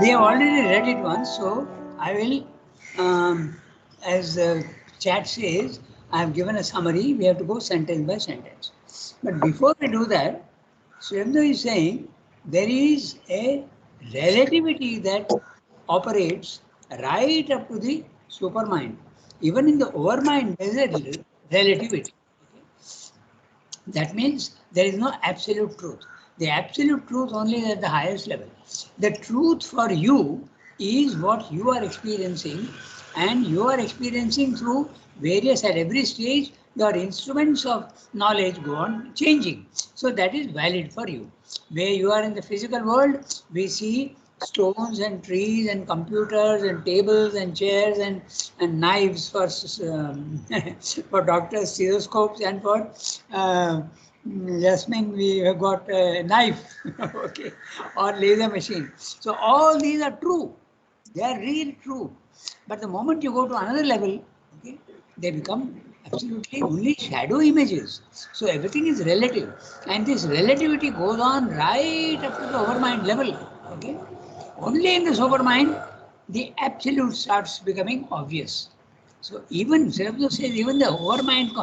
We have already read it once, so I will, as the chat says, I have given a summary. We have to go sentence by sentence. But before we do that, Shremdo is saying there is a relativity that operates right up to the supermind. Even in the overmind, there is a relativity. That means there is no absolute truth. The absolute truth only is at the highest level. The truth for you is what you are experiencing, and you are experiencing through various, at every stage, your instruments of knowledge go on changing. So that is valid for you. Where you are in the physical world, we see stones and trees and computers and tables and chairs and knives for for doctors, stethoscopes, and for Jasmine, we have got a knife, okay, or laser machine. So all these are true. They are really true. But the moment you go to another level, okay, they become absolutely only shadow images. So everything is relative. And this relativity goes on right up to the overmind level. Okay. Only in the sober mind, the absolute starts becoming obvious. So even Srivastava says, even the overmind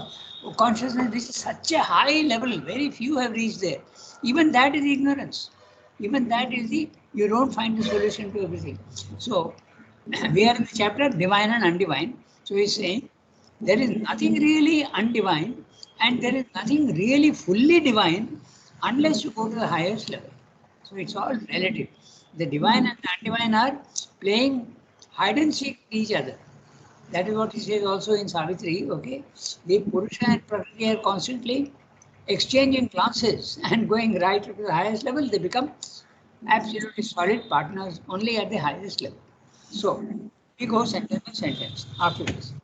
consciousness reaches such a high level, very few have reached there. Even that is ignorance. Even that is the, you don't find the solution to everything. So we are in the chapter divine and undivine. So he's saying there is nothing really undivine and there is nothing really fully divine unless you go to the highest level. So it's all relative. The divine and the undivine are playing hide and seek with each other. That is what he says also in Savitri. Okay, the Purusha and Prakriti are constantly exchanging glances and going right to the highest level. They become absolutely solid partners only at the highest level. So we go sentence by sentence after this.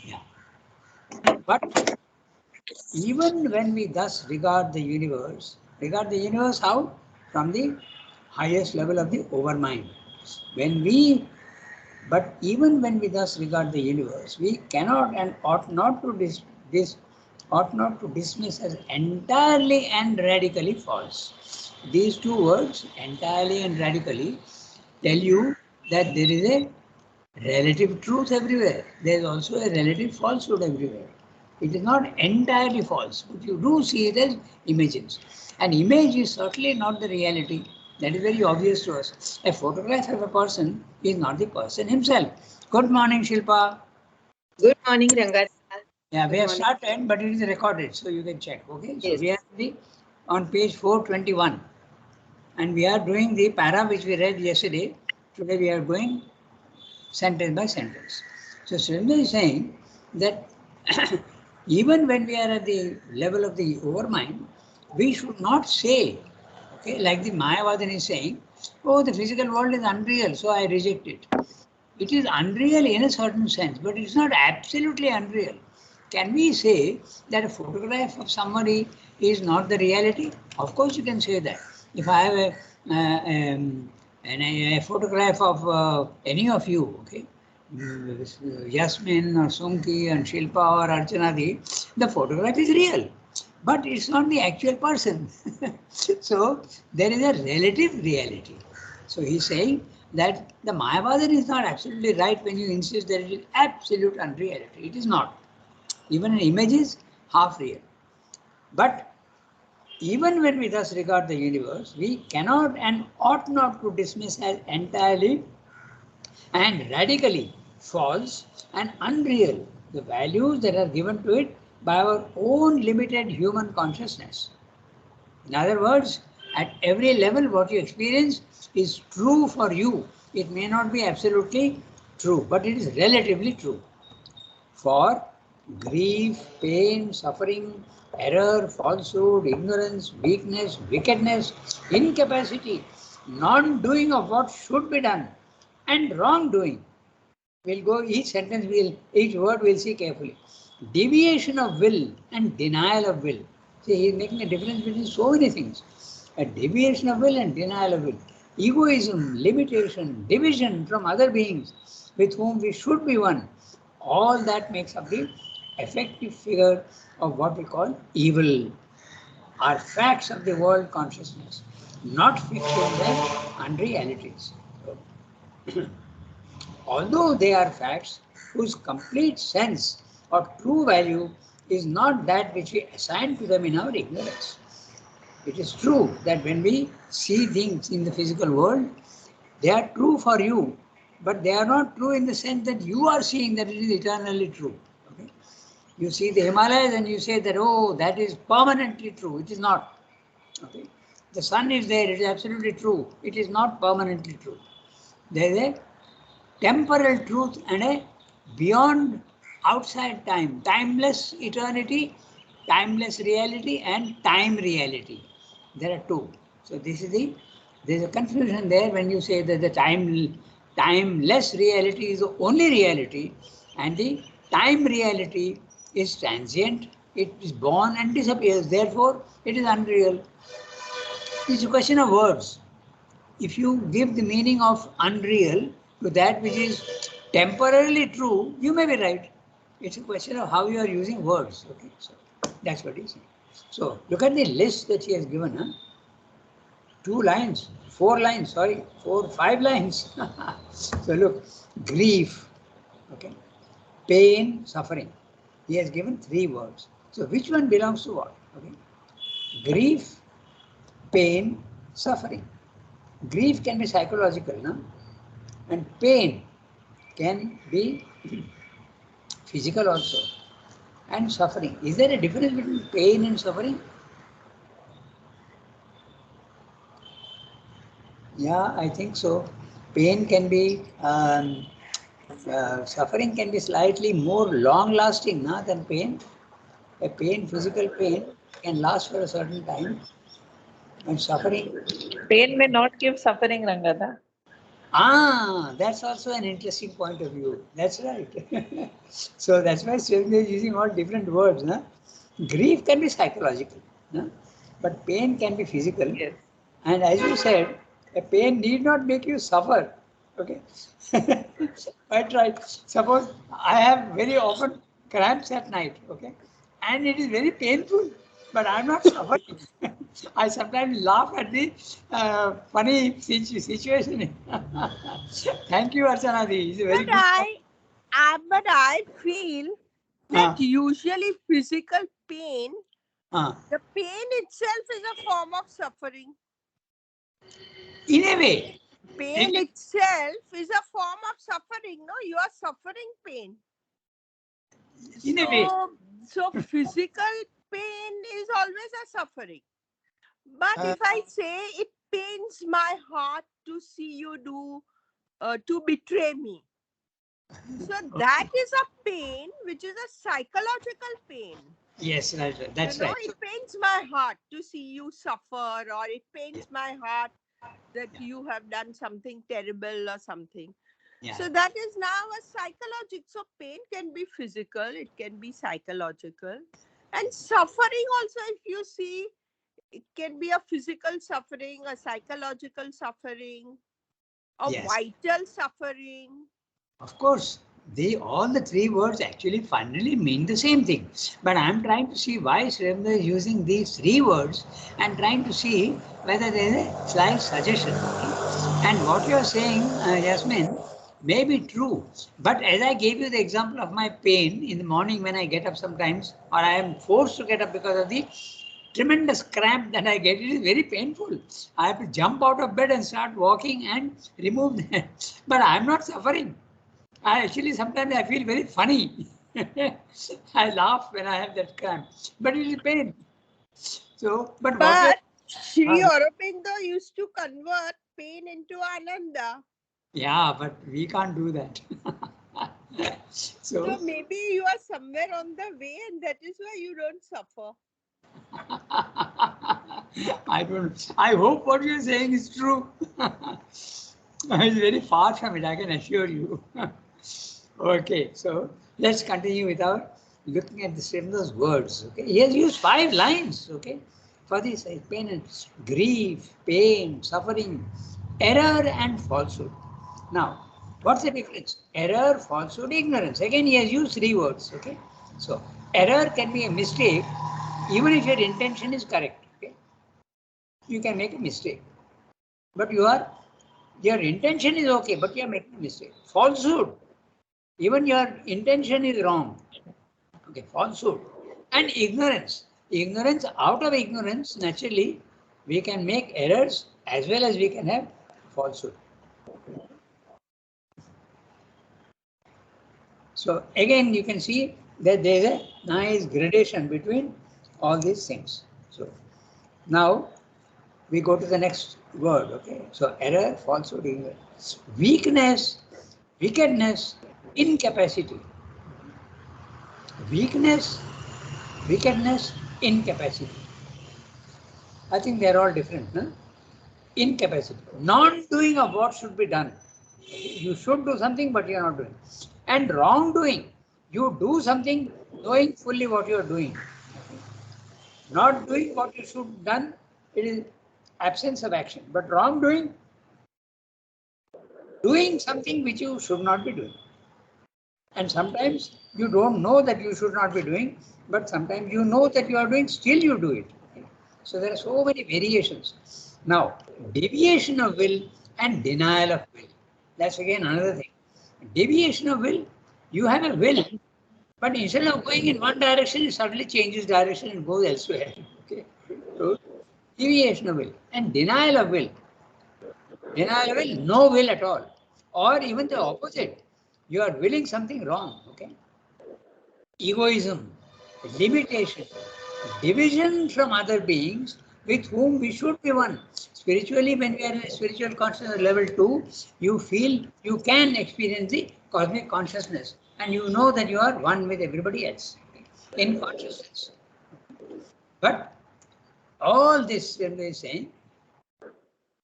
Yeah. But even when we thus regard the universe how? From the highest level of the overmind. When we, but even when we thus regard the universe, we cannot and ought not to ought not to dismiss as entirely and radically false. These two words, entirely and radically, tell you that there is a relative truth everywhere. There is also a relative falsehood everywhere. It is not entirely false, but you do see it as images. An image is certainly not the reality. That is very obvious to us. A photograph of a person is not the person himself. Good morning, Shilpa. Good morning, Rangat. Yeah, we Good have morning. started, but it is recorded, so you can check. Okay, so Yes. we are on page 421, and we are doing the para which we read yesterday. Today we are going sentence by sentence. So Surendra is saying that even when we are at the level of the overmind, we should not say, okay, like the Mayavadin is saying, oh, the physical world is unreal, so I reject it. It is unreal in a certain sense, but it's not absolutely unreal. Can we say that a photograph of somebody is not the reality? Of course, you can say that. If I have a photograph of any of you, okay, Yasmin or Sunki and Shilpa or Archanadi, the photograph is real, but it's not the actual person. So there is a relative reality. So he's saying that the Mayavadin is not absolutely right when you insist that it is absolute unreality. It is not. Even an image is half real. But even when we thus regard the universe, we cannot and ought not to dismiss as entirely and radically false and unreal the values that are given to it by our own limited human consciousness. In other words, at every level, what you experience is true for you. It may not be absolutely true, but it is relatively true. For grief, pain, suffering, error, falsehood, ignorance, weakness, wickedness, incapacity, non doing of what should be done, and wrongdoing. We'll go each sentence, each word we'll see carefully. Deviation of will and denial of will. See, he's making a difference between so many things. A deviation of will and denial of will. Egoism, limitation, division from other beings with whom we should be one. All that makes up the effective figure of what we call evil, are facts of the world consciousness. not fixed in the unrealities. So, although they are facts whose complete sense or true value is not that which we assign to them in our ignorance. It is true that when we see things in the physical world, they are true for you, but they are not true in the sense that you are seeing that it is eternally true. Okay? You see the Himalayas and you say that, oh, that is permanently true. It is not. Okay? The sun is there, it is absolutely true. It is not permanently true. There is a temporal truth and a beyond outside time, timeless eternity, timeless reality, and time reality. There are two. So this is there's a confusion there when you say that the timeless reality is the only reality, and the time reality is transient. It is born and disappears. Therefore, it is unreal. It's a question of words. If you give the meaning of unreal to that which is temporarily true, you may be right. It's a question of how you are using words. Okay, so that's what he's saying. So look at the list that he has given. Huh? 2 lines, 4 lines, sorry, 5 lines. So look, grief, okay, pain, suffering. He has given 3 words. So which one belongs to what? Okay, grief, pain, suffering. Grief can be psychological, no? And pain can be physical also. And suffering. Is there a difference between pain and suffering? Yeah, I think so. Pain can be, suffering can be slightly more long-lasting than pain. A pain, physical pain, can last for a certain time. And suffering. Pain may not give suffering, Rangada. That's also an interesting point of view. That's right. So that's why Srivendra is using all different words. No? Grief can be psychological, no? But pain can be physical. Yes. And as you said, a pain need not make you suffer. Okay. Quite right. Suppose I have very often cramps at night. Okay. And it is very painful, but I'm not suffering. I sometimes laugh at the funny situation. Thank you, Archana. It's a very good. But I feel that usually physical pain, the pain itself is a form of suffering. In a way. Pain itself is a form of suffering. No, you are suffering pain. In a way. So physical pain is always a suffering. But if I say it pains my heart to see you to betray me. So that is a pain, which is a psychological pain. Yes, right. That's right. It pains my heart to see you suffer, or it pains my heart that you have done something terrible or something. Yeah. So that is now a psychological. So pain can be physical, it can be psychological. And suffering also, if you see, it can be a physical suffering, a psychological suffering, a vital suffering. Of course, all the 3 words actually finally mean the same thing. But I'm trying to see why Srivendra is using these 3 words and trying to see whether there is a slight suggestion. And what you are saying, Yasmin, may be true. But as I gave you the example of my pain in the morning when I get up sometimes, or I am forced to get up because of the tremendous cramp that I get, it is very painful. I have to jump out of bed and start walking and remove that. But I'm not suffering. Sometimes I feel very funny. I laugh when I have that cramp, but it is pain. So, but Sri Aurobindo used to convert pain into Ananda. Yeah, but we can't do that. So maybe you are somewhere on the way, and that is why you don't suffer. I don't. I hope what you are saying is true. It's very far from it, I can assure you. Okay, so let's continue with our looking at the Srivendра's words. Okay, he has used 5 lines. Okay, for this pain and grief, pain, suffering, error, and falsehood. Now, what's the difference? Error, falsehood, ignorance. Again, he has used 3 words. Okay, so error can be a mistake, even if your intention is correct. Okay, you can make a mistake. but your intention is okay, but you are making a mistake. Falsehood, even your intention is wrong. Okay, falsehood and ignorance. Ignorance, out of ignorance, naturally, we can make errors as well as we can have falsehood. So again, you can see that there is a nice gradation between all these things. So now we go to the next word. Okay, so error, falsehood, ignorance, weakness, wickedness, incapacity. Weakness, wickedness, incapacity. I think they are all different. No? Incapacity, non-doing of what should be done. You should do something, but you are not doing. And wrongdoing, you do something knowing fully what you are doing. Not doing what you should have done, it is absence of action. But wrongdoing, doing something which you should not be doing. And sometimes you don't know that you should not be doing, but sometimes you know that you are doing, still you do it. So there are so many variations. Now, deviation of will and denial of will. That's again another thing. Deviation of will, you have a will, but instead of going in one direction, it suddenly changes direction and goes elsewhere. Okay. So, deviation of will and denial of will. Denial of will, no will at all. Or even the opposite. You are willing something wrong. Okay. Egoism, limitation, division from other beings with whom we should be one. Spiritually, when we are in spiritual consciousness level 2, you feel you can experience the cosmic consciousness and you know that you are one with everybody else in consciousness. But all this, when we are saying,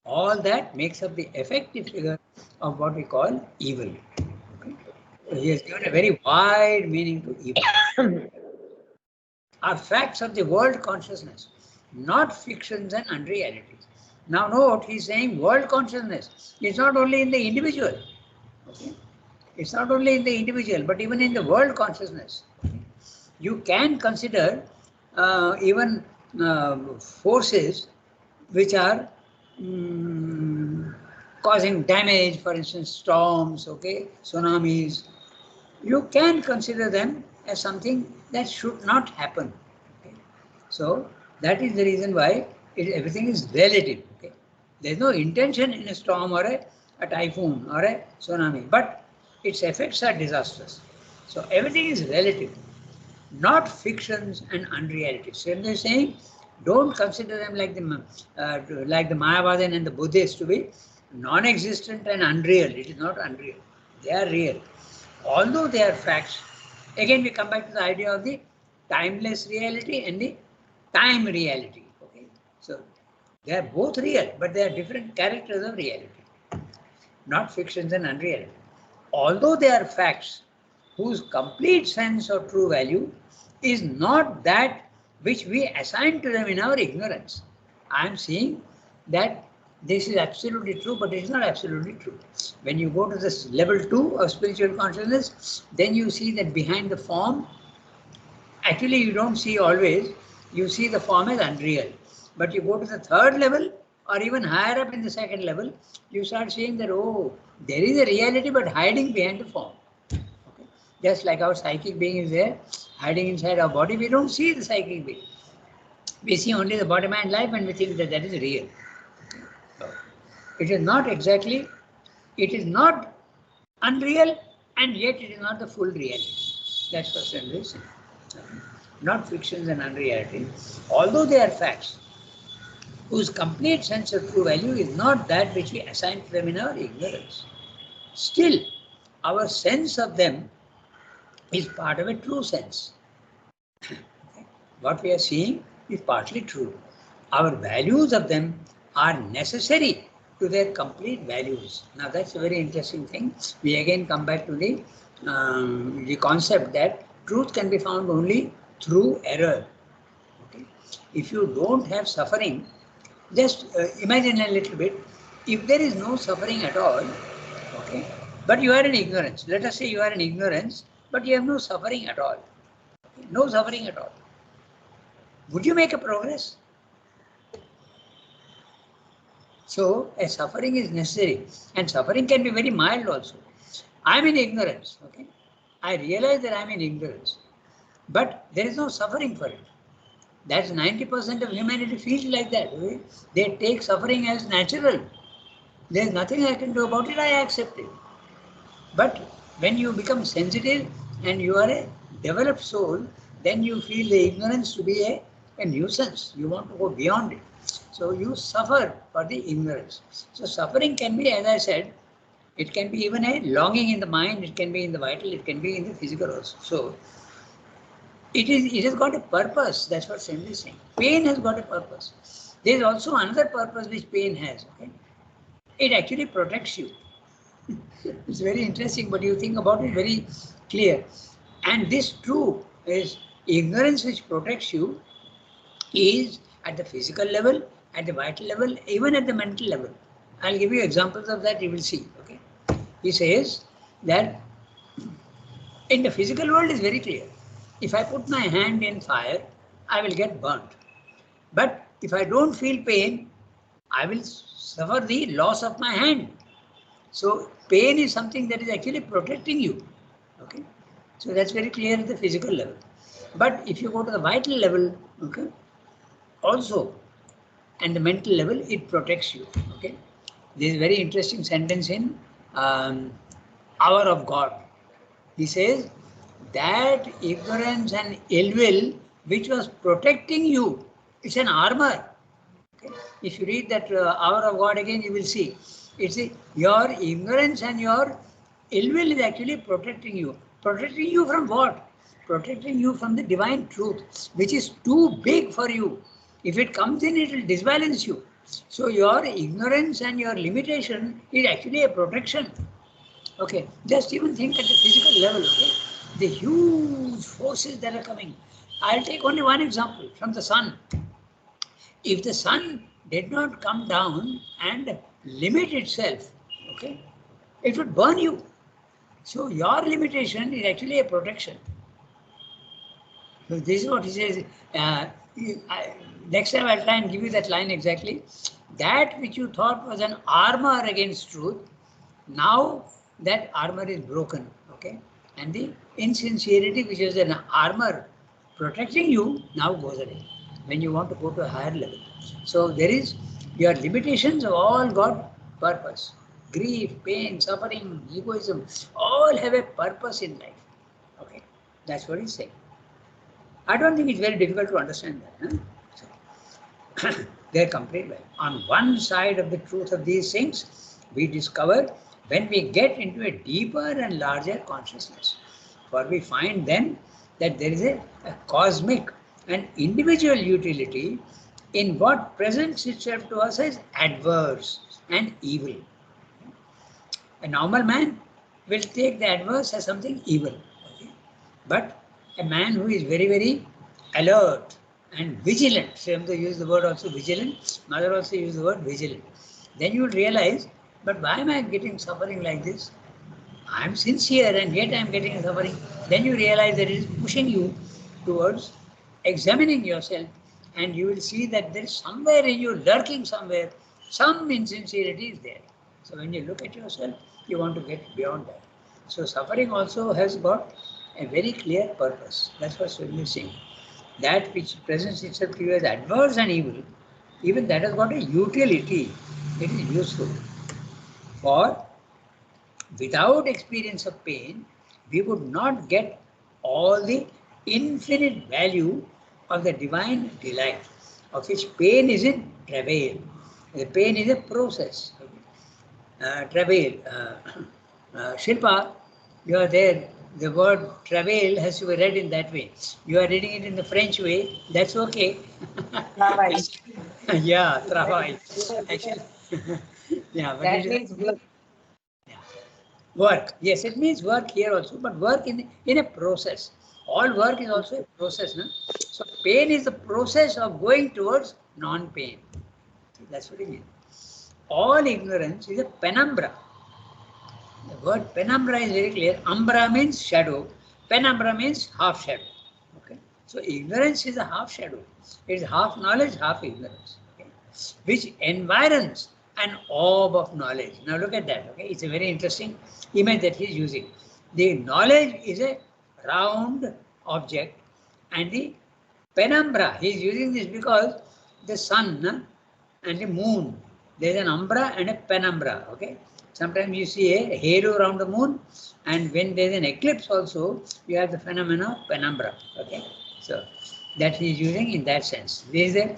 all that makes up the effective figure of what we call evil. Okay? So he has given a very wide meaning to evil. Are facts of the world consciousness, not fictions and unrealities. Now note, he's saying world consciousness is not only in the individual. Okay? It's not only in the individual, but even in the world consciousness. Okay? You can consider even forces which are causing damage, for instance, storms, okay, tsunamis. You can consider them as something that should not happen. Okay? So that is the reason why everything is relative. Okay? There is no intention in a storm or a typhoon or a tsunami, but its effects are disastrous. So everything is relative, not fictions and unrealities. So they're saying, don't consider them like the Mayavadan and the Buddhists to be non-existent and unreal. It is not unreal. They are real. Although they are facts, again we come back to the idea of the timeless reality and the time reality. Okay? So they are both real, but they are different characters of reality, not fictions and unreality. Although they are facts whose complete sense or true value is not that which we assign to them in our ignorance. I am saying that this is absolutely true, but it is not absolutely true. When you go to this level 2 of spiritual consciousness, then you see that behind the form, actually you don't see always, you see the form as unreal. But you go to the third level or even higher up in the second level, you start seeing that, oh, there is a reality but hiding behind the form. Okay? Just like our psychic being is there, hiding inside our body, we don't see the psychic being. We see only the body-mind life and we think that that is real. It is not exactly, it is not unreal and yet it is not the full reality. That's what Sandra is saying. Not fictions and unreality. Although they are facts, whose complete sense of true value is not that which we assign to them in our ignorance. Still, our sense of them is part of a true sense. What we are seeing is partly true. Our values of them are necessary to their complete values. Now that's a very interesting thing. We again come back to the concept that truth can be found only through error. Okay? If you don't have suffering, just imagine a little bit, if there is no suffering at all, okay, but you are in ignorance. Let us say you are in ignorance, but you have no suffering at all. No suffering at all. Would you make a progress? So a suffering is necessary, and suffering can be very mild also. I'm in ignorance, okay? I realize that I'm in ignorance, but there is no suffering for it. That's 90% of humanity feels like that. Okay? They take suffering as natural. There's nothing I can do about it, I accept it. But when you become sensitive and you are a developed soul, then you feel the ignorance to be a nuisance. You want to go beyond it. So you suffer for the ignorance. So suffering can be, as I said, it can be even a longing in the mind, it can be in the vital, it can be in the physical also. So it has got a purpose. That's what Senri is saying. Pain has got a purpose. There is also another purpose which pain has. Okay? It actually protects you. It's very interesting, but you think about it very clear. And this too is ignorance which protects you is at the physical level, at the vital level, even at the mental level. I'll give you examples of that, you will see. Okay? He says that in the physical world is very clear. If I put my hand in fire, I will get burnt. But if I don't feel pain, I will suffer the loss of my hand. So pain is something that is actually protecting you. Okay, so that's very clear at the physical level. But if you go to the vital level, okay, also, and the mental level, it protects you. Okay, there is a very interesting sentence in Hour of God. He says that ignorance and ill will which was protecting you, it's an armor. Okay? If you read that Hour of God again, you will see it's your ignorance and your ill will is actually protecting you. Protecting you from what? Protecting you from the divine truth, which is too big for you. If it comes in, it will disbalance you. So your ignorance and your limitation is actually a protection. Okay, just even think at the physical level, okay? The huge forces that are coming. I'll take only one example from the sun. If the sun did not come down and limit itself, okay, it would burn you. So your limitation is actually a protection. So this is what he says. Next time I'll try and give you that line exactly. That which you thought was an armor against truth, now that armor is broken, okay? And the insincerity, which is an armor protecting you, now goes away when you want to go to a higher level. So there is, your limitations have all got purpose. Grief, pain, suffering, egoism, all have a purpose in life. Okay, that's what he's saying. I don't think it's very difficult to understand that. Huh? So, they're complete well. On one side of the truth of these things, we discover when we get into a deeper and larger consciousness. For we find then that there is a cosmic and individual utility in what presents itself to us as adverse and evil. A normal man will take the adverse as something evil. Okay? But a man who is very, very alert and vigilant, Srimanta used the word also vigilant, Mother also used the word vigilant. Then you will realize, but why am I getting suffering like this? I am sincere and yet I am getting suffering. Then you realize that it is pushing you towards examining yourself, and you will see that there is somewhere in you, lurking somewhere, some insincerity is there. So when you look at yourself, you want to get beyond that. So suffering also has got a very clear purpose. That's what Swami is saying. That which presents itself to you as adverse and evil, even that has got a utility. It is useful. For without experience of pain, we would not get all the infinite value of the divine delight, of which pain is in travail. The pain is a process. Travail. Shilpa, you are there. The word travail has to be read in that way. You are reading it in the French way. That's okay. Yeah, travail. Actually, yeah, but that means work. Yeah. Work. Yes, it means work here also, but work in a process. All work is also a process. No? So pain is the process of going towards non-pain. That's what it means. All ignorance is a penumbra. The word penumbra is very clear. Umbra means shadow. Penumbra means half shadow. Okay. So ignorance is a half shadow. It is half knowledge, half ignorance. Okay. Which environs an orb of knowledge. Now look at that, okay? It's a very interesting image that he's using. The knowledge is a round object, and the penumbra, he's using this because the sun and the moon, there's an umbra and a penumbra, okay? Sometimes you see a halo around the moon, and when there's an eclipse also, you have the phenomenon of penumbra, okay? So that he's using in that sense. There is a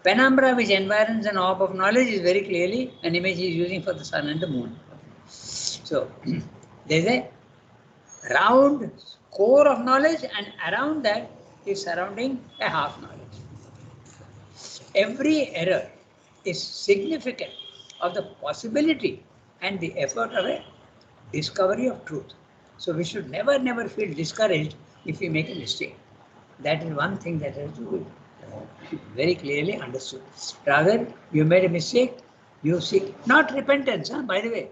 penumbra which environs an orb of knowledge is very clearly an image he's using for the sun and the moon. So there's a round core of knowledge, and around that is surrounding a half knowledge. Every error is significant of the possibility and the effort of a discovery of truth. So we should never feel discouraged if we make a mistake. That is one thing that has to be very clearly understood. Rather, you made a mistake, you seek, not repentance, by the way,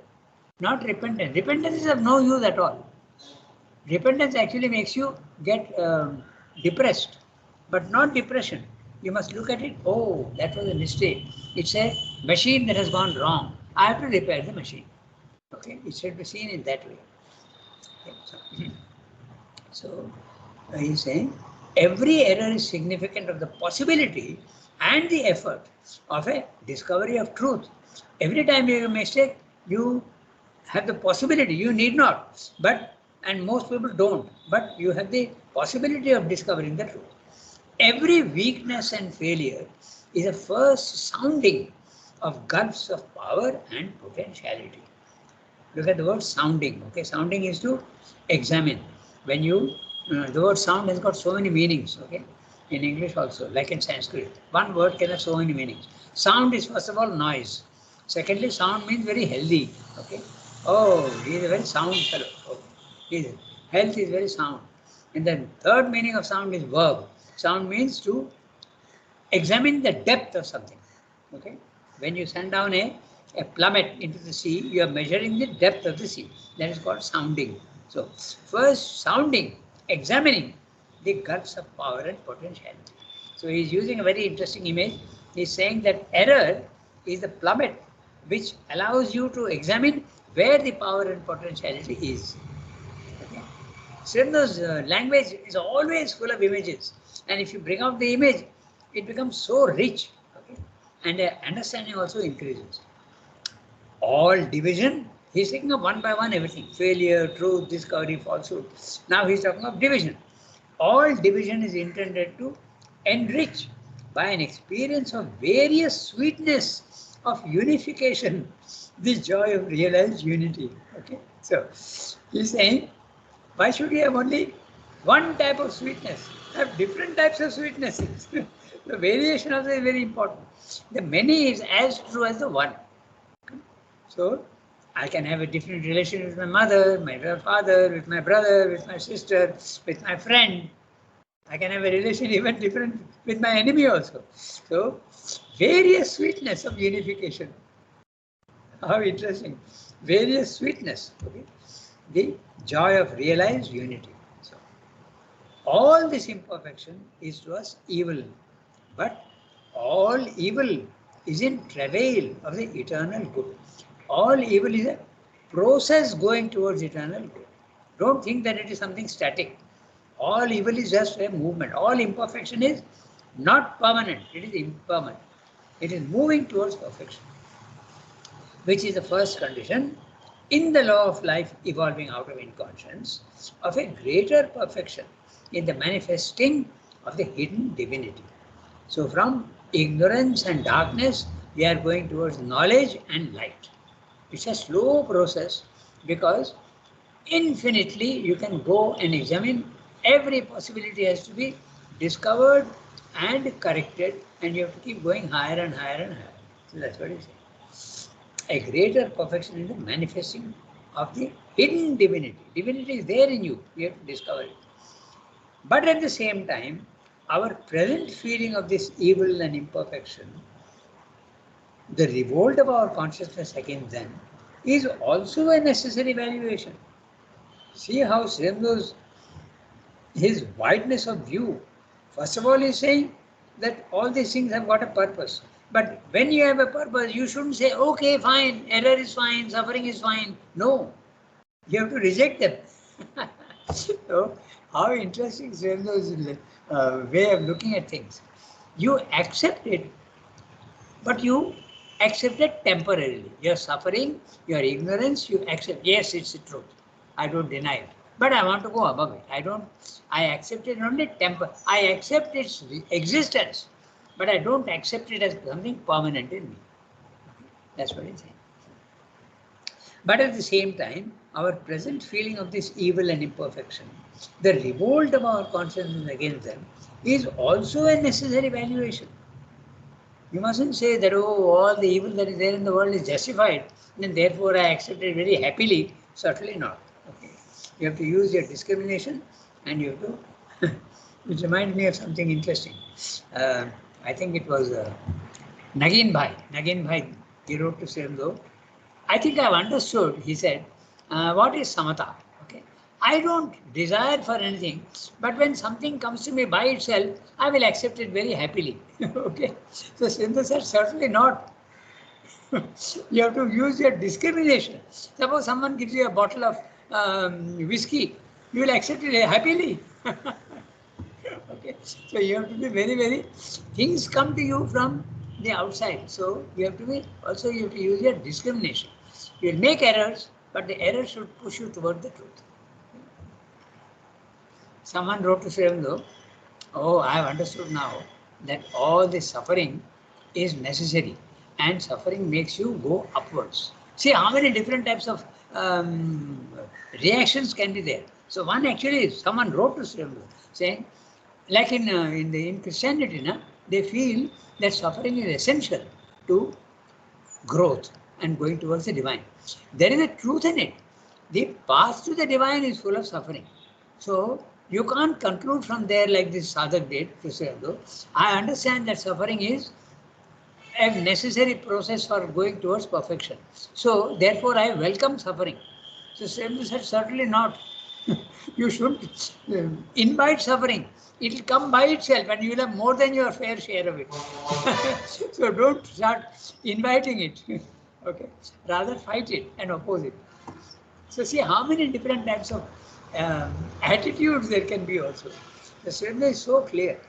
not repentance. Repentance is of no use at all. Repentance actually makes you get depressed, but not depression. You must look at it, oh, that was a mistake. It's a machine that has gone wrong. I have to repair the machine. Okay, it should be seen in that way. Okay, so he's saying every error is significant of the possibility and the effort of a discovery of truth. Every time you make a mistake, you have the possibility, you need not, but, and most people don't, but you have the possibility of discovering the truth. Every weakness and failure is a first sounding of gulfs of power and potentiality. Look at the word sounding. Okay, sounding is to examine. When you, the word sound has got so many meanings. Okay, in English also, like in Sanskrit, one word can have so many meanings. Sound is first of all noise. Secondly, sound means very healthy. Okay, oh, he is a very sound fellow. Okay. Health is very sound. And then third meaning of sound is verb. Sound means to examine the depth of something. Okay, when you send down a plummet into the sea, you are measuring the depth of the sea. That is called sounding. So first sounding, examining the gulfs of power and potentiality. So he is using a very interesting image. He is saying that error is the plummet which allows you to examine where the power and potentiality is. Okay. Srinivas's language is always full of images, and if you bring out the image, it becomes so rich, okay? And understanding also increases. All division, he's taking up one by one everything, failure, truth, discovery, falsehood. Now he's talking of division. All division is intended to enrich by an experience of various sweetness of unification, the joy of realized unity. Okay, so he's saying, why should we have only one type of sweetness? Have different types of sweetnesses. The variation also is very important. The many is as true as the one. So I can have a different relationship with my mother, my father, with my brother, with my sister, with my friend. I can have a relation even different with my enemy also. So various sweetness of unification. How interesting. Various sweetness. Okay? The joy of realized unity. So all this imperfection is to us evil, but all evil is in travail of the eternal good. All evil is a process going towards eternal good. Don't think that it is something static. All evil is just a movement. All imperfection is not permanent. It is impermanent. It is moving towards perfection, which is the first condition in the law of life evolving out of inconscience of a greater perfection in the manifesting of the hidden divinity. So from ignorance and darkness, we are going towards knowledge and light. It's a slow process because infinitely you can go and examine. Every possibility has to be discovered and corrected, and you have to keep going higher and higher and higher. So that's what he's saying. A greater perfection in the manifesting of the hidden divinity. Divinity is there in you. You have to discover it. But at the same time, our present feeling of this evil and imperfection, the revolt of our consciousness against them, is also a necessary valuation. See how Srinivas, his wideness of view. First of all, he's saying that all these things have got a purpose. But when you have a purpose, you shouldn't say, okay, fine, error is fine, suffering is fine. No, you have to reject them. So, how interesting Srendo's way of looking at things. You accept it, but you accept it temporarily. Your suffering, your ignorance, you accept. Yes, it's the truth. I don't deny it. But I want to go above it. I accept it only I accept its existence, but I don't accept it as something permanent in me. That's what it's saying. But at the same time, our present feeling of this evil and imperfection, the revolt of our consciousness against them, is also a necessary valuation. You mustn't say that, oh, all the evil that is there in the world is justified, and therefore I accept it very happily. Certainly not. Okay. You have to use your discrimination, and you have to, which reminds me of something interesting. I think it was Nagin Bhai. Nagin Bhai, he wrote to Srendo, I think I've understood, he said, what is samatha? Okay. I don't desire for anything, but when something comes to me by itself, I will accept it very happily. Okay. So Srendo said, certainly not. You have to use your discrimination. Suppose someone gives you a bottle of whiskey, you will accept it happily. Okay. So you have to be very, very, things come to you from the outside. So you have to be, also you have to use your discrimination. You will make errors, but the error should push you toward the truth. Someone wrote to Srendo, oh, I have understood now that all this suffering is necessary, and suffering makes you go upwards. See how many different types of reactions can be there. So one actually, someone wrote to Srendo saying, like in Christianity, they feel that suffering is essential to growth and going towards the divine. There is a truth in it. The path to the divine is full of suffering. So you can't conclude from there like this sadhak did, Srendo. I understand that suffering is a necessary process for going towards perfection. So therefore I welcome suffering. So Srendo said, certainly not. You should invite suffering. It will come by itself and you will have more than your fair share of it. So don't start inviting it. Okay. Rather fight it and oppose it. So see how many different types of attitudes there can be also. The Srenda is so clear.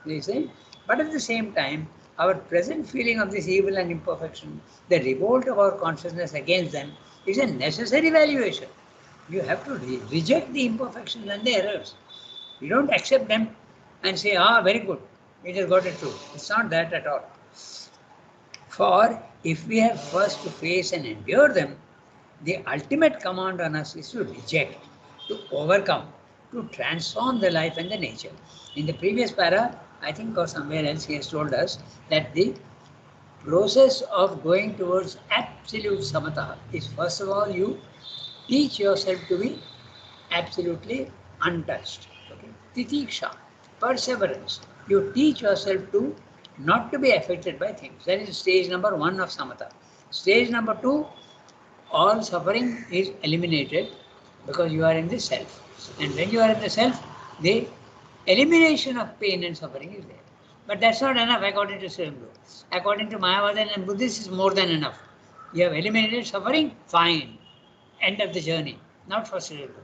They say, but at the same time, our present feeling of this evil and imperfection, the revolt of our consciousness against them, is a necessary valuation. You have to reject the imperfections and the errors. You don't accept them and say, very good, it has got it true. It's not that at all. For if we have first to face and endure them, the ultimate command on us is to reject, to overcome, to transform the life and the nature. In the previous para, I think, or somewhere else, he has told us that the process of going towards absolute samatha is, first of all, you teach yourself to be absolutely untouched. Okay? Titiksha, perseverance. You teach yourself to not to be affected by things. That is stage number 1 of samatha. Stage number 2, all suffering is eliminated because you are in the self. And when you are in the self, the elimination of pain and suffering is there. But that's not enough according to Srendo. According to Mayavadan and Buddhists, is more than enough. You have eliminated suffering, fine. End of the journey. Not for Srendo.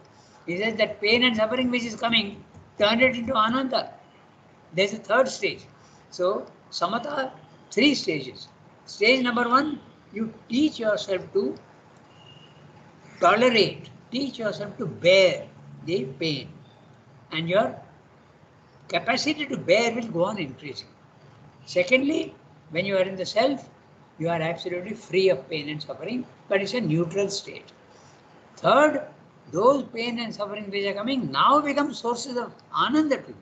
He says that pain and suffering which is coming, turn it into ananda. There's a third stage. So, samatha, 3 stages. Stage number 1, you teach yourself to tolerate, teach yourself to bear the pain. And your capacity to bear will go on increasing. Secondly, when you are in the self, you are absolutely free of pain and suffering, but it's a neutral state. Third, those pain and suffering which are coming now become sources of ananda to you.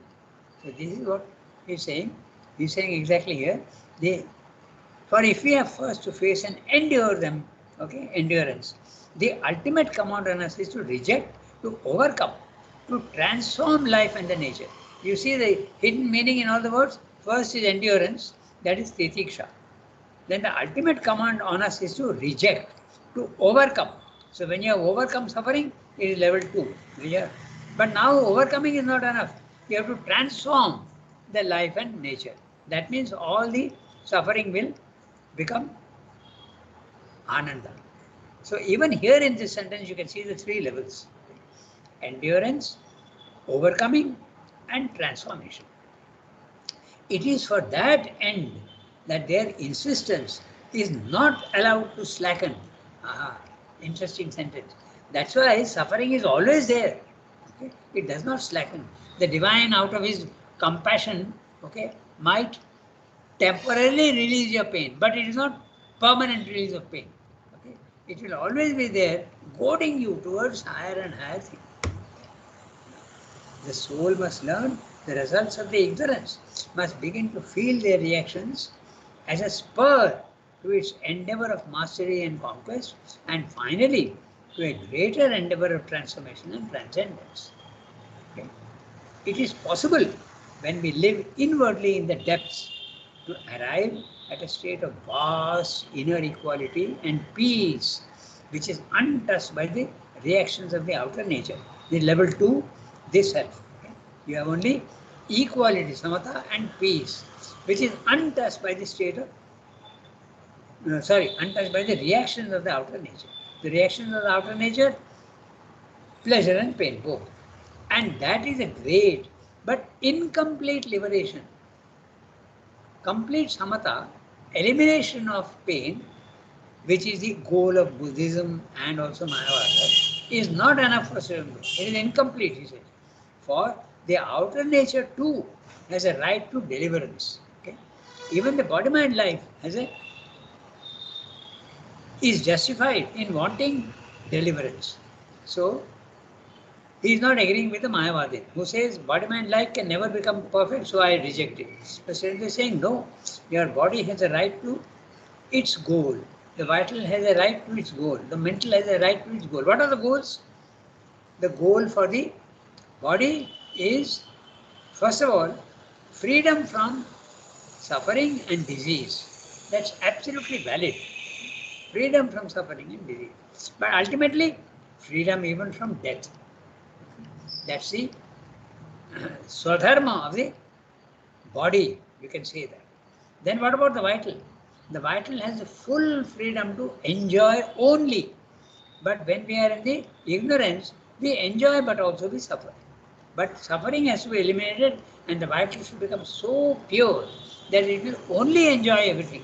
So this is what he's saying. He's saying exactly here. For if we have first to face and endure them, okay, endurance, the ultimate command on us is to reject, to overcome, to transform life and the nature. You see the hidden meaning in all the words? First is endurance, that is titiksha. Then the ultimate command on us is to reject, to overcome. So when you have overcome suffering, it is level 2. But now overcoming is not enough. You have to transform the life and nature. That means all the suffering will become Ananda. So even here in this sentence, you can see the three levels: endurance, overcoming, and transformation. It is for that end that their insistence is not allowed to slacken. Aha, interesting sentence. That's why suffering is always there. Okay? It does not slacken. The divine, out of his compassion, okay, might temporarily release your pain, but it is not permanent release of pain. Okay? It will always be there, goading you towards higher and higher things. The soul must learn the results of the ignorance, must begin to feel their reactions as a spur to its endeavor of mastery and conquest, and finally to a greater endeavor of transformation and transcendence. Okay? It is possible when we live inwardly in the depths to arrive at a state of vast inner equality and peace, which is untouched by the reactions of the outer nature. The level 2, this self. Okay? You have only equality, samatha, and peace, which is untouched by the state of, untouched by the reactions of the outer nature. The reactions of the outer nature, pleasure and pain, both. And that is a great but incomplete liberation. Complete samatha, elimination of pain, which is the goal of Buddhism and also Mayavada, is not enough for Sri. It is incomplete, he says. For the outer nature too has a right to deliverance. Okay? Even the body-mind life is justified in wanting deliverance. So, he is not agreeing with the Mayavadi, who says body-mind life can never become perfect, so I reject it. The Sri is saying, no, your body has a right to its goal. The vital has a right to its goal. The mental has a right to its goal. What are the goals? The goal for the body is, first of all, freedom from suffering and disease. That's absolutely valid. Freedom from suffering and disease. But ultimately, freedom even from death. That's the swadharma of the body, you can say that. Then what about the vital? The vital has the full freedom to enjoy only. But when we are in the ignorance, we enjoy but also we suffer. But suffering has to be eliminated and the vital should become so pure that it will only enjoy everything.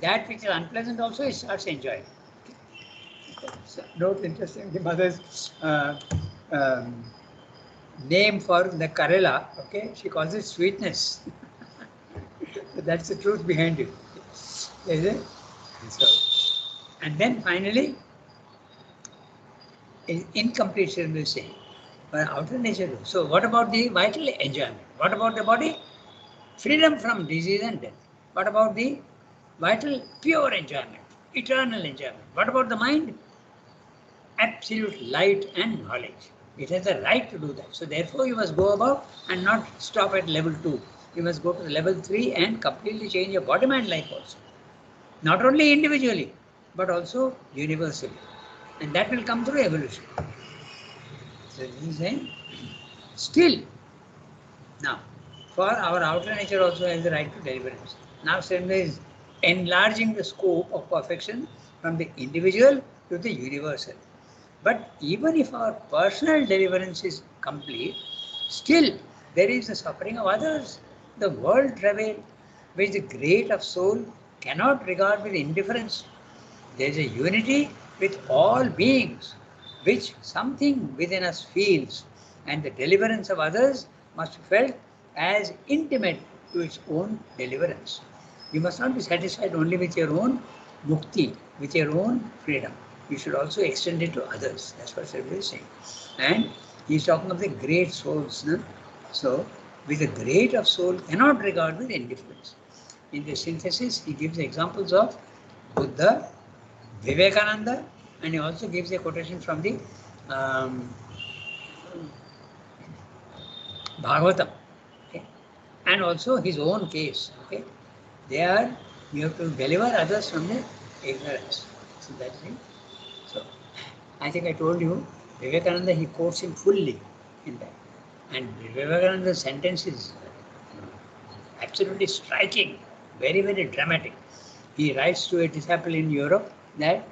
That which is unpleasant also it starts enjoying. So, note interesting, the mother's name for the Karela, okay, she calls it sweetness. So that's the truth behind it. Is it? So, and then finally, incomplete will say, but outer nature. So what about the vital enjoyment? What about the body? Freedom from disease and death. What about the vital pure enjoyment, eternal enjoyment? What about the mind? Absolute light and knowledge. It has the right to do that. So therefore you must go about and not stop at level 2. You must go to level 3 and completely change your body-mind life also. Not only individually, but also universally. And that will come through evolution. So he is saying, still, now, for our outer nature also has the right to deliverance. Now Srila is enlarging the scope of perfection from the individual to the universal. But even if our personal deliverance is complete, still there is the suffering of others, the world travail, which the great of soul cannot regard with indifference. There is a unity with all beings, which something within us feels, and the deliverance of others must be felt as intimate to its own deliverance. You must not be satisfied only with your own mukti, with your own freedom. You should also extend it to others. That's what Sri is saying. And he's talking of the great souls. No? So, with the great of soul cannot regard with indifference. In the synthesis, he gives examples of Buddha, Vivekananda, and he also gives a quotation from the Bhagavatam, okay? And also his own case. Okay? You have to deliver others from the ignorance. So that's it. So I think I told you, Vivekananda, he quotes him fully in that. And Vivekananda's sentence is absolutely striking, very, very dramatic. he writes to a disciple in Europe that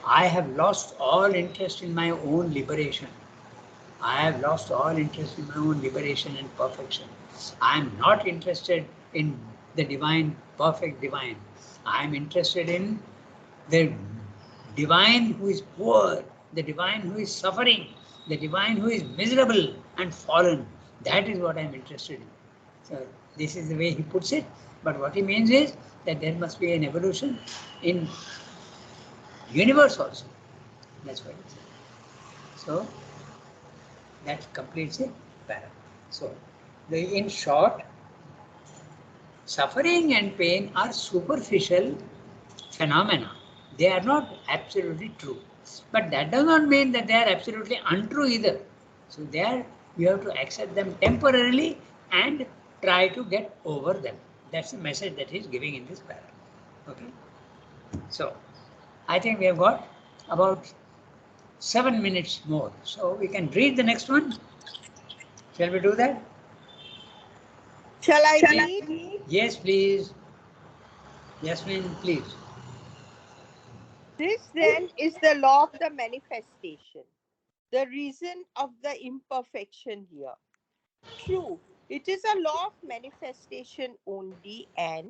I have lost all interest in my own liberation. I have lost all interest in my own liberation and perfection. I am not interested in the divine, perfect divine. I am interested in the divine who is poor, the divine who is suffering, the divine who is miserable and fallen. That is what I am interested in. So this is the way he puts it. But what he means is that there must be an evolution in universe also. That's what he says. So that completes it. So in short, suffering and pain are superficial phenomena. They are not absolutely true. But that does not mean that they are absolutely untrue either. So there you have to accept them temporarily and try to get over them. That's the message that he's giving in this paragraph. Okay. So I think we have got about 7 minutes more. So we can read the next one. Shall we do that? Shall I read? Yes, please. Yasmin, please. This then is the law of the manifestation, the reason of the imperfection here. True, it is a law of manifestation only, and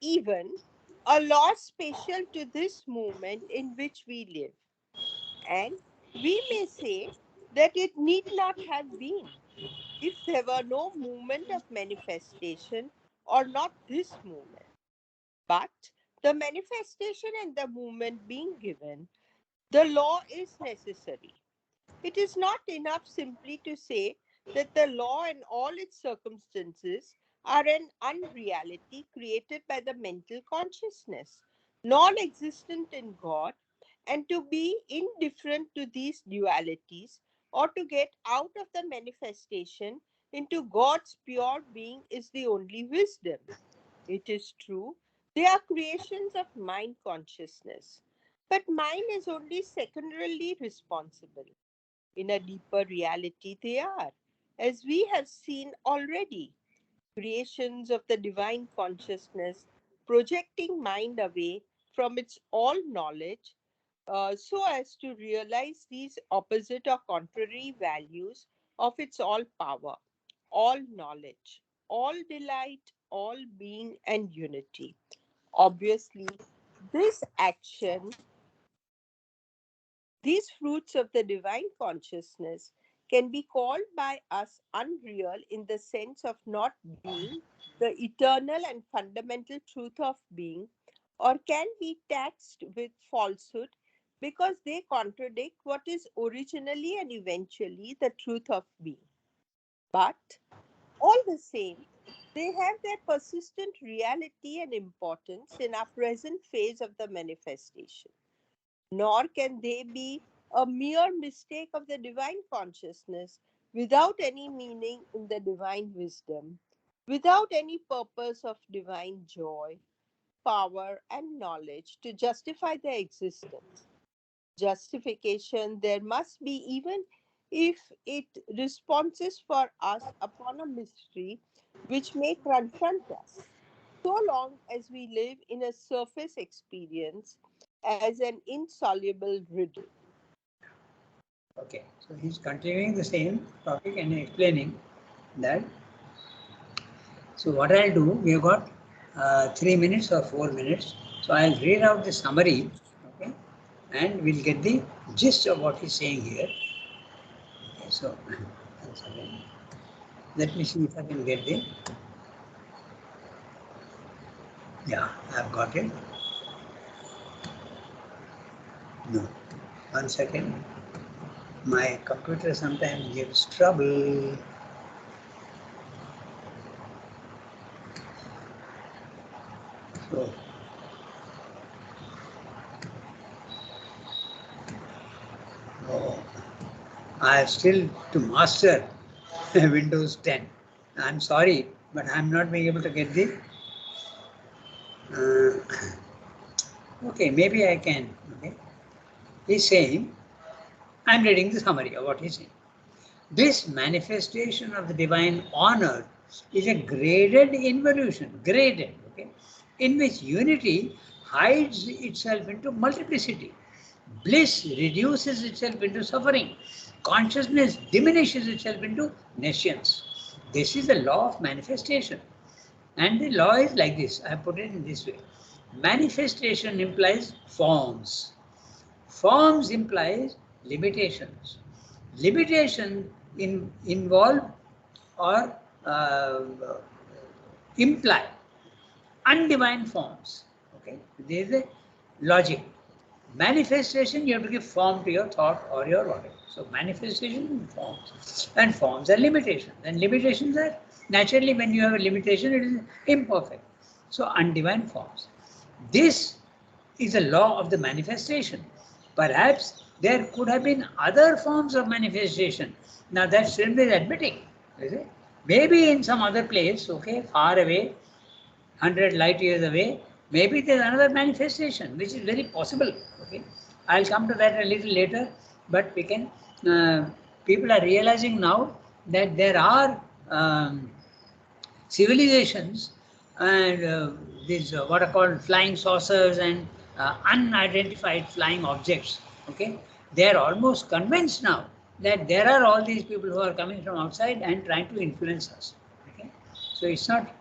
even a law special to this moment in which we live. And we may say that it need not have been if there were no movement of manifestation or not this movement. But the manifestation and the movement being given, the law is necessary. It is not enough simply to say that the law and all its circumstances are an unreality created by the mental consciousness, non-existent in God, and to be indifferent to these dualities or to get out of the manifestation into God's pure being is the only wisdom. It is true, they are creations of mind consciousness, but mind is only secondarily responsible. In a deeper reality, they are, as we have seen already, creations of the divine consciousness, projecting mind away from its all knowledge, so as to realize these opposite or contrary values of its all power, all knowledge, all delight, all being, and unity. Obviously, this action, these fruits of the divine consciousness, can be called by us unreal in the sense of not being the eternal and fundamental truth of being, or can be taxed with falsehood because they contradict what is originally and eventually the truth of being. But all the same, they have their persistent reality and importance in our present phase of the manifestation. Nor can they be a mere mistake of the divine consciousness without any meaning in the divine wisdom, without any purpose of divine joy, power, and knowledge to justify their existence. Justification there must be, even if it responses for us upon a mystery which may confront us, so long as we live in a surface experience as an insoluble riddle. Okay, so he's continuing the same topic and explaining that. So what I'll do, we have got 3 minutes or 4 minutes. So I'll read out the summary, okay, and we'll get the gist of what he's saying here. Okay, so let me see if I can get the. Yeah, I've got it. No, 1 second. My computer sometimes gives trouble. So, I have still to master Windows 10. I'm sorry, but I'm not being able to get the. Okay, maybe I can. Okay, he's saying, I'm reading the summary of what he's saying. This manifestation of the divine honor is a graded involution, okay, in which unity hides itself into multiplicity. Bliss reduces itself into suffering. Consciousness diminishes itself into nescience. This is the law of manifestation. And the law is like this. I put it in this way. Manifestation implies forms. Forms implies limitations. Limitations involve or imply undefined forms. Okay, there is a logic. Manifestation, you have to give form to your thought or your whatever. So manifestation forms, and forms are limitations, and limitations are naturally, when you have a limitation, it is imperfect. So undefined forms. This is a law of the manifestation. Perhaps there could have been other forms of manifestation. Now that Srimad is admitting, is it? Maybe in some other place, okay, far away, 100 light years away, maybe there's another manifestation, which is very possible. Okay, I'll come to that a little later, but we can. People are realizing now that there are civilizations and these what are called flying saucers and unidentified flying objects. Okay, they are almost convinced now that there are all these people who are coming from outside and trying to influence us. Okay, so it's not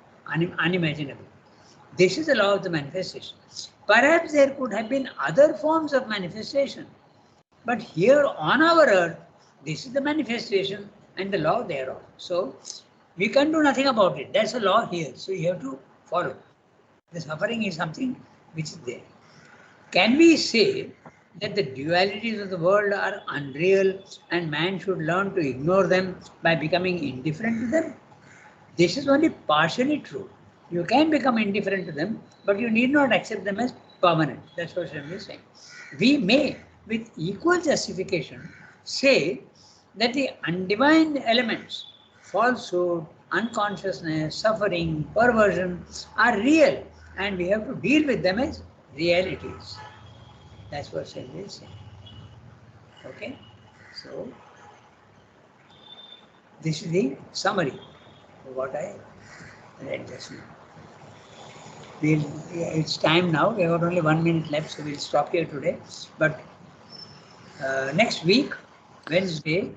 unimaginable. This is the law of the manifestation. Perhaps there could have been other forms of manifestation, but here on our earth, this is the manifestation and the law thereof. So we can do nothing about it. That's a law here. So you have to follow. The suffering is something which is there. Can we say that the dualities of the world are unreal and man should learn to ignore them by becoming indifferent to them? This is only partially true. You can become indifferent to them, but you need not accept them as permanent. That's what Srimad is saying. We may, with equal justification, say that the undefined elements, falsehood, unconsciousness, suffering, perversion, are real, and we have to deal with them as realities. That's what Srimad is saying. Okay? So, this is the summary of what I read just now. It's time now. We have only 1 minute left, so we'll stop here today. But next week, Wednesday,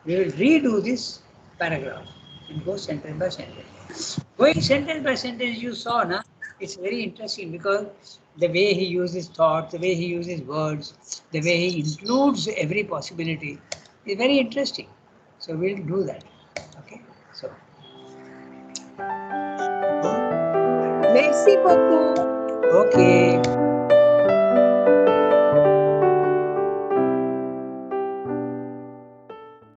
we will redo this paragraph and go sentence by sentence. Going sentence by sentence, you saw, na? It's very interesting because the way he uses thoughts, the way he uses words, the way he includes every possibility is very interesting. So we'll do that. Okay. So. Merci beaucoup. Okay.